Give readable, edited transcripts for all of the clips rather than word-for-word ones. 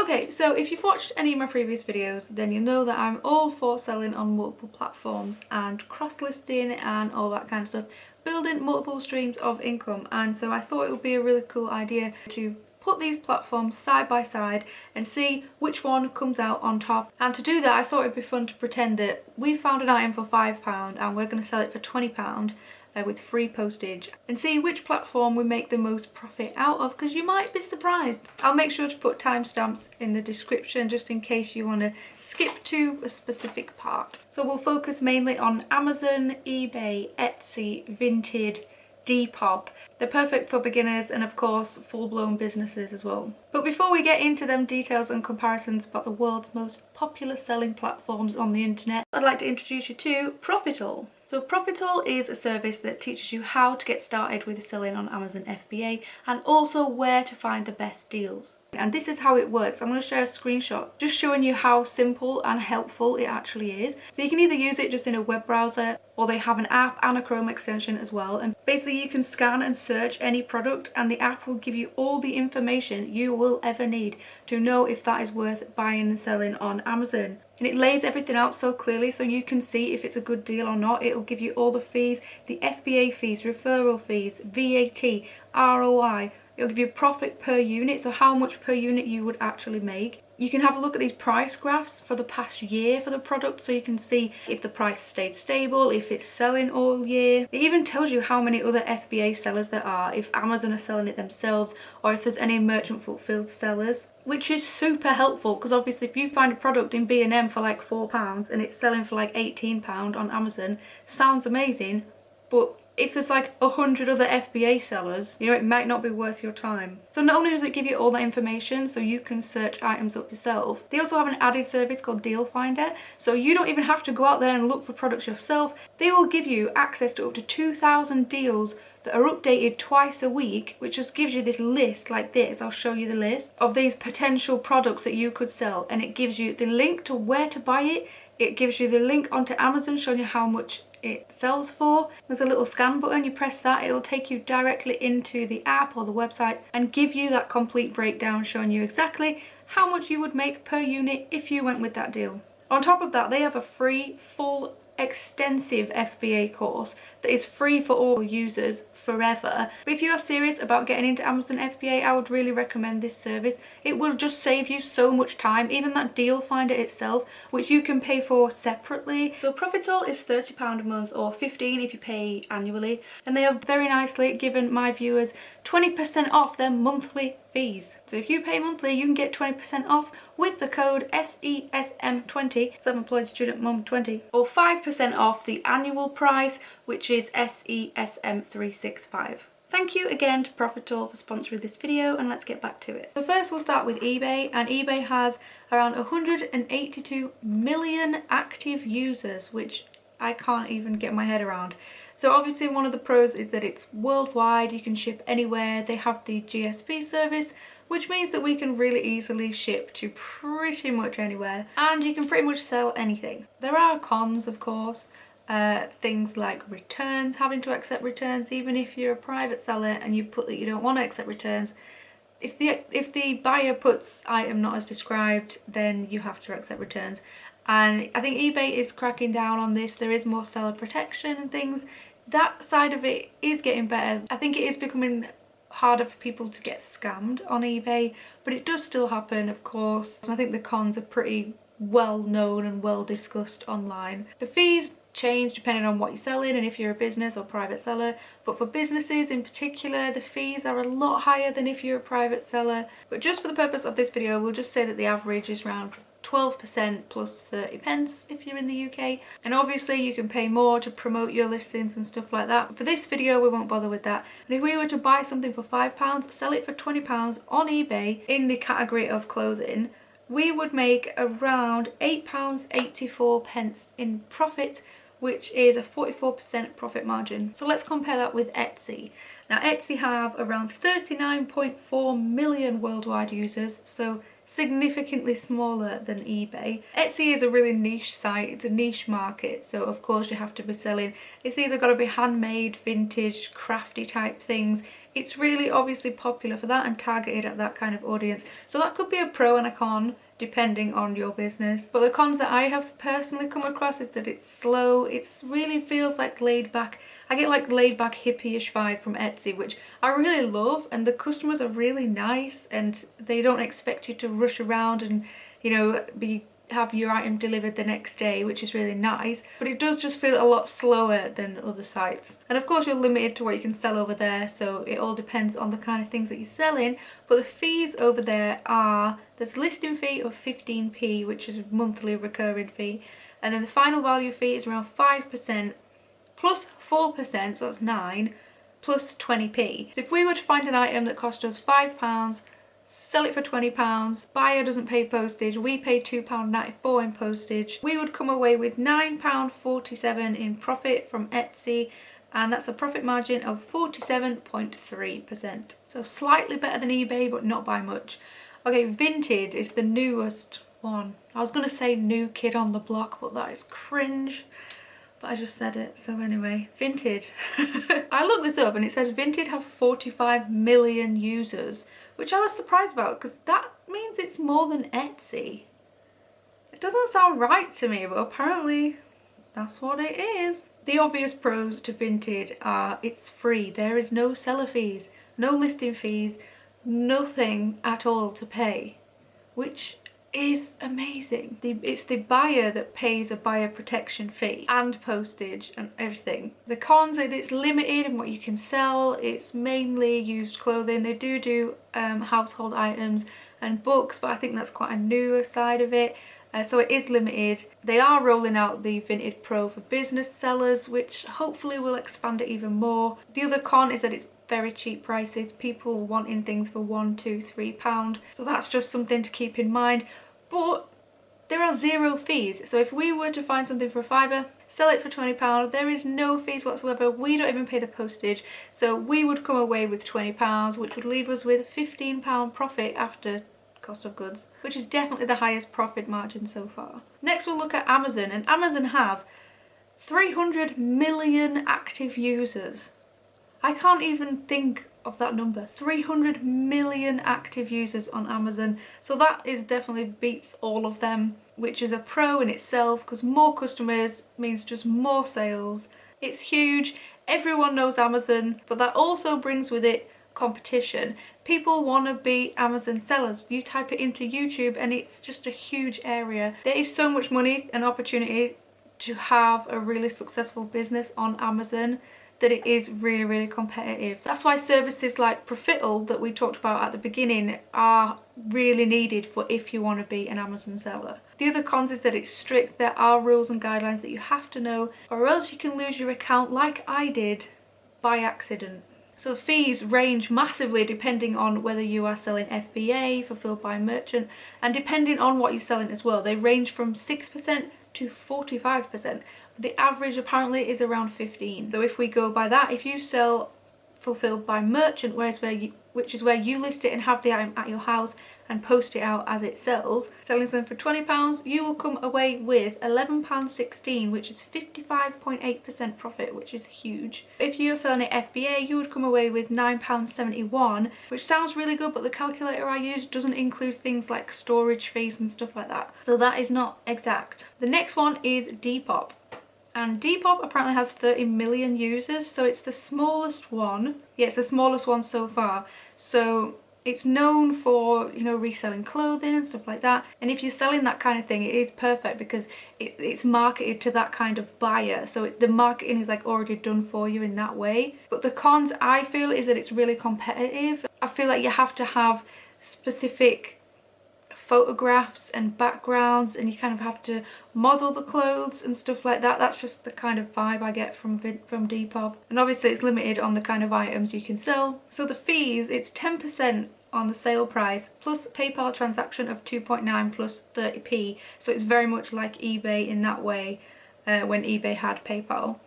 Okay, so if you've watched any of my previous videos, then you know that I'm all for selling on multiple platforms and cross-listing and all that kind of stuff, building multiple streams of income. And so I thought it would be a really cool idea to put these platforms side by side and see which one comes out on top. And to do that, I thought it'd be fun to pretend that we found an item for £5 and we're going to sell it for £20 with free postage, and see which platform we make the most profit out of, because you might be surprised. I'll make sure to put timestamps in the description just in case you want to skip to a specific part. So we'll focus mainly on Amazon, eBay, Etsy, Vinted, Depop. They're perfect for beginners and of course full-blown businesses as well. But before we get into them details and comparisons about the world's most popular selling platforms on the internet, I'd like to introduce you to Profital. So Profital is a service that teaches you how to get started with selling on Amazon FBA and also where to find the best deals. And this is how it works. I'm going to share a screenshot just showing you how simple and helpful it actually is. So you can either use it just in a web browser, or they have an app and a Chrome extension as well. And basically you can scan and search any product and the app will give you all the information you will ever need to know if that is worth buying and selling on Amazon. And it lays everything out so clearly so you can see if it's a good deal or not. It'll give you all the fees, the FBA fees, referral fees, VAT, ROI. It'll give you profit per unit, so how much per unit you would actually make. You can have a look at these price graphs for the past year for the product, so you can see if the price has stayed stable, if it's selling all year. It even tells you how many other FBA sellers there are, if Amazon are selling it themselves, or if there's any merchant fulfilled sellers, which is super helpful because obviously if you find a product in B&M for like £4 and it's selling for like £18 on Amazon, sounds amazing, but if there's like 100 other FBA sellers, you know, it might not be worth your time. So not only does it give you all that information so you can search items up yourself, they also have an added service called Deal Finder. So you don't even have to go out there and look for products yourself. They will give you access to up to 2,000 deals that are updated twice a week, which just gives you this list like this. I'll show you the list of these potential products that you could sell, and it gives you the link to where to buy it. It gives you the link onto Amazon showing you how much it sells for. There's a little scan button, you press that, it'll take you directly into the app or the website and give you that complete breakdown showing you exactly how much you would make per unit if you went with that deal. On top of that, they have a free, full, extensive FBA course that is free for all users forever. But if you are serious about getting into Amazon FBA, I would really recommend this service. It will just save you so much time, even that Deal Finder itself, which you can pay for separately. So Profital is £30 a month or $15 if you pay annually, and they have very nicely given my viewers 20% off their monthly fees. So if you pay monthly, you can get 20% off with the code SESM20, Self-Employed Student Mum 20, or 5% off the annual price, which is SESM365. Thank you again to Profital for sponsoring this video, and let's get back to it. So first we'll start with eBay, and eBay has around 182 million active users, which I can't even get my head around. So obviously one of the pros is that it's worldwide, you can ship anywhere. They have the GSP service, which means that we can really easily ship to pretty much anywhere, and you can pretty much sell anything. There are cons, of course, things like returns, having to accept returns. Even if you're a private seller and you put that you don't want to accept returns, if the buyer puts item not as described, then you have to accept returns. And I think eBay is cracking down on this. There is more seller protection and things. That side of it is getting better. I think it is becoming harder for people to get scammed on eBay, but it does still happen, of course. And I think the cons are pretty well known and well discussed online. The fees change depending on what you're selling and if you're a business or private seller, but for businesses in particular, the fees are a lot higher than if you're a private seller. But just for the purpose of this video, we'll just say that the average is around 12% plus 30 pence if you're in the UK, and obviously you can pay more to promote your listings and stuff like that. For this video we won't bother with that. And if we were to buy something for £5, sell it for £20 on eBay in the category of clothing, we would make around £8.84 in profit, which is a 44% profit margin. So let's compare that with Etsy. Now Etsy have around 39.4 million worldwide users, so significantly smaller than eBay. Etsy is a really niche site, it's a niche market, so of course you have to be selling, it's either got to be handmade, vintage, crafty type things. it's really obviously popular for that and targeted at that kind of audience. So that could be a pro and a con depending on your business. But the cons that I have personally come across is that it's slow. It really feels like laid back. I get like laid back hippie-ish vibe from Etsy, which I really love, and the customers are really nice and they don't expect you to rush around and, you know, have your item delivered the next day, which is really nice, but it does just feel a lot slower than other sites. And of course you're limited to what you can sell over there, so it all depends on the kind of things that you're selling. But the fees over there are, there's a listing fee of 15p, which is a monthly recurring fee, and then the final value fee is around 5% plus 4%, so that's 9, plus 20p. So if we were to find an item that cost us £5, sell it for £20, buyer doesn't pay postage, we pay £2.94 in postage, we would come away with £9.47 in profit from Etsy, and that's a profit margin of 47.3%. So slightly better than eBay, but not by much. Okay, Vinted is the newest one. I was going to say new kid on the block, but that is cringe. But I just said it, so anyway, Vinted. I looked this up and it says Vinted have 45 million users, which I was surprised about because that means it's more than Etsy. It doesn't sound right to me, but apparently that's what it is. The obvious pros to Vinted are it's free. There is no seller fees, no listing fees, nothing at all to pay, which is amazing. It's the buyer that pays a buyer protection fee and postage and everything. The cons are that it's limited in what you can sell. It's mainly used clothing. They do household items and books, but I think that's quite a newer side of it. So it is limited. They are rolling out the Vinted Pro for business sellers, which hopefully will expand it even more. The other con is that it's very cheap prices. People wanting things for £1, £2, £3. So that's just something to keep in mind. But there are zero fees. So if we were to find something for a fiver, sell it for £20, there is no fees whatsoever. We don't even pay the postage. So we would come away with £20, which would leave us with £15 profit after cost of goods, which is definitely the highest profit margin so far. Next we'll look at Amazon, and Amazon have 300 million active users. I can't even think of that number. 300 million active users on Amazon. So that is definitely beats all of them, which is a pro in itself because more customers means just more sales. It's huge. Everyone knows Amazon, but that also brings with it competition. People want to be Amazon sellers. You type it into YouTube and it's just a huge area. There is so much money and opportunity to have a really successful business on Amazon that it is really, really competitive. That's why services like Profital that we talked about at the beginning are really needed for if you want to be an Amazon seller. The other cons is that it's strict. There are rules and guidelines that you have to know, or else you can lose your account like I did by accident. So fees range massively depending on whether you are selling FBA, fulfilled by merchant, and depending on what you're selling as well. They range from 6% to 45%. The average apparently is around 15%. So if we go by that, if you sell fulfilled by merchant, which is where you list it and have the item at your house and post it out as it sells, selling something for £20, you will come away with £11.16, which is 55.8% profit, which is huge. If you're selling it FBA, you would come away with £9.71, which sounds really good, but the calculator I use doesn't include things like storage fees and stuff like that. So that is not exact. The next one is Depop. And Depop apparently has 30 million users, so it's the smallest one. Yeah, it's the smallest one so far. So it's known for, you know, reselling clothing and stuff like that. And if you're selling that kind of thing, it is perfect because it's marketed to that kind of buyer. So the marketing is like already done for you in that way. But the cons, I feel, is that it's really competitive. I feel like you have to have specific photographs and backgrounds, and you kind of have to model the clothes and stuff like that. That's just the kind of vibe I get from Depop. And obviously it's limited on the kind of items you can sell. So the fees, it's 10% on the sale price plus PayPal transaction of 2.9 plus 30p. So it's very much like eBay in that way, when eBay had PayPal.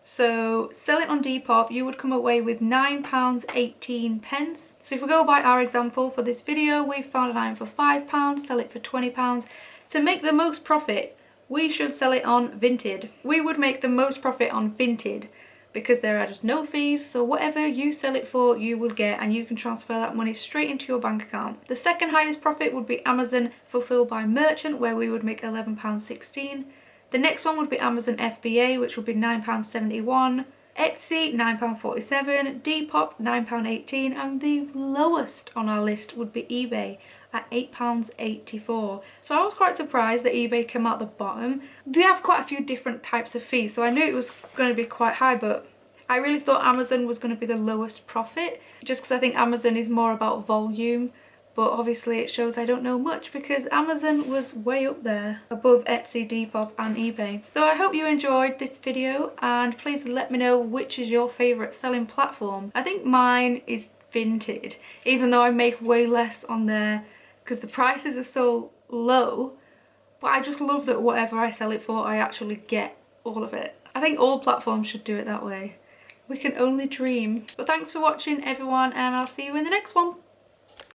So selling on Depop, you would come away with £9.18. So if we go by our example for this video, we found an item for £5, sell it for £20. To make the most profit, we should sell it on Vinted. We would make the most profit on Vinted because there are just no fees, so whatever you sell it for you will get, and you can transfer that money straight into your bank account. The second highest profit would be Amazon Fulfilled by Merchant, where we would make £11.16. The next one would be Amazon FBA, which would be £9.71. Etsy £9.47, Depop £9.18, and the lowest on our list would be eBay at £8.84. So I was quite surprised that eBay came out the bottom. They have quite a few different types of fees, so I knew it was going to be quite high, but I really thought Amazon was going to be the lowest profit, just because I think Amazon is more about volume. But obviously it shows I don't know much, because Amazon was way up there above Etsy, Depop and eBay. So I hope you enjoyed this video, and please let me know which is your favourite selling platform. I think mine is Vinted, even though I make way less on there because the prices are so low. But I just love that whatever I sell it for, I actually get all of it. I think all platforms should do it that way. We can only dream. But thanks for watching everyone, and I'll see you in the next one.